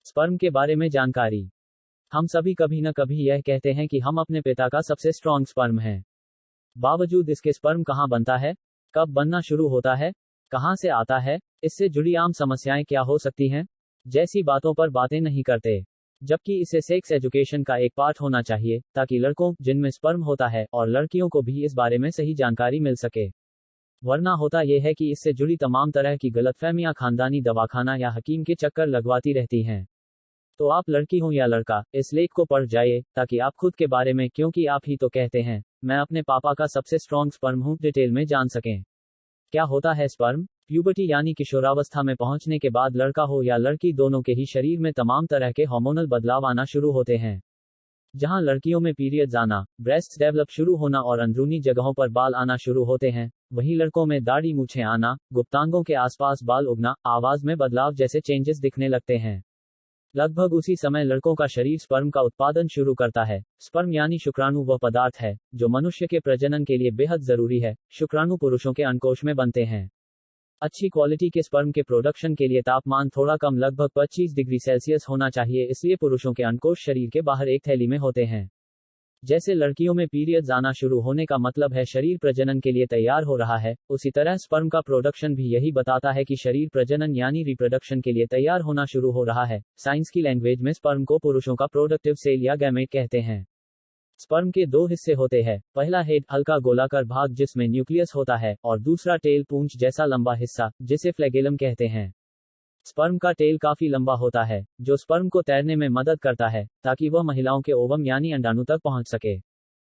Sperm के बारे में जानकारी। हम सभी कभी न कभी यह कहते हैं कि हम अपने पिता का सबसे स्ट्रॉन्ग स्पर्म हैं। बावजूद इसके स्पर्म कहाँ बनता है, कब बनना शुरू होता है, कहाँ से आता है, इससे जुड़ी आम समस्याएं क्या हो सकती हैं, जैसी बातों पर बातें नहीं करते। जबकि इसे सेक्स एजुकेशन का एक पार्ट होना चाहिए, ताकि लड़कों जिनमें स्पर्म होता है और लड़कियों को भी इस बारे में सही जानकारी मिल सके। वरना होता यह है कि इससे जुड़ी तमाम तरह की गलतफहमियां खानदानी दवाखाना या हकीम के चक्कर लगवाती रहती हैं। तो आप लड़की हो या लड़का, इस लेख को पढ़ जाइए, ताकि आप खुद के बारे में, क्योंकि आप ही तो कहते हैं, मैं अपने पापा का सबसे स्ट्रॉन्ग स्पर्म हूं, डिटेल में जान सकें। क्या होता है स्पर्म? प्यूबर्टी यानी किशोरावस्था में पहुंचने के बाद लड़का हो या लड़की, दोनों के ही शरीर में तमाम तरह के हार्मोनल बदलाव आना शुरू होते हैं। जहां लड़कियों में पीरियड्स आना, ब्रेस्ट्स डेवलप शुरू होना और अंदरूनी जगहों पर बाल आना शुरू होते हैं, वहीं लड़कों में दाढ़ी मूछें आना, गुप्तांगों के आसपास बाल उगना, आवाज में बदलाव जैसे चेंजेस दिखने लगते हैं। लगभग उसी समय लड़कों का शरीर स्पर्म का उत्पादन शुरू करता है। स्पर्म यानी शुक्राणु वह पदार्थ है जो मनुष्य के प्रजनन के लिए बेहद जरूरी है। शुक्राणु पुरुषों के अंडकोश में बनते हैं। अच्छी क्वालिटी के स्पर्म के प्रोडक्शन के लिए तापमान थोड़ा कम, लगभग 25 डिग्री सेल्सियस होना चाहिए, इसलिए पुरुषों के अंडकोश शरीर के बाहर एक थैली में होते हैं। जैसे लड़कियों में पीरियड्स आना शुरू होने का मतलब है शरीर प्रजनन के लिए तैयार हो रहा है, उसी तरह स्पर्म का प्रोडक्शन भी यही बताता है कि शरीर प्रजनन यानी रिप्रोडक्शन के लिए तैयार होना शुरू हो रहा है। साइंस की लैंग्वेज में स्पर्म को पुरुषों का प्रोडक्टिव सेल या गैमेट कहते हैं। स्पर्म के दो हिस्से होते हैं, पहला हेड, हल्का गोलाकार भाग जिसमें न्यूक्लियस होता है, और दूसरा टेल, पूंछ जैसा लंबा हिस्सा, जिसे फ्लैगेलम कहते हैं। स्पर्म का टेल काफी लंबा होता है, जो स्पर्म को तैरने में मदद करता है, ताकि वह महिलाओं के ओवम यानी अंडाणु तक पहुंच सके।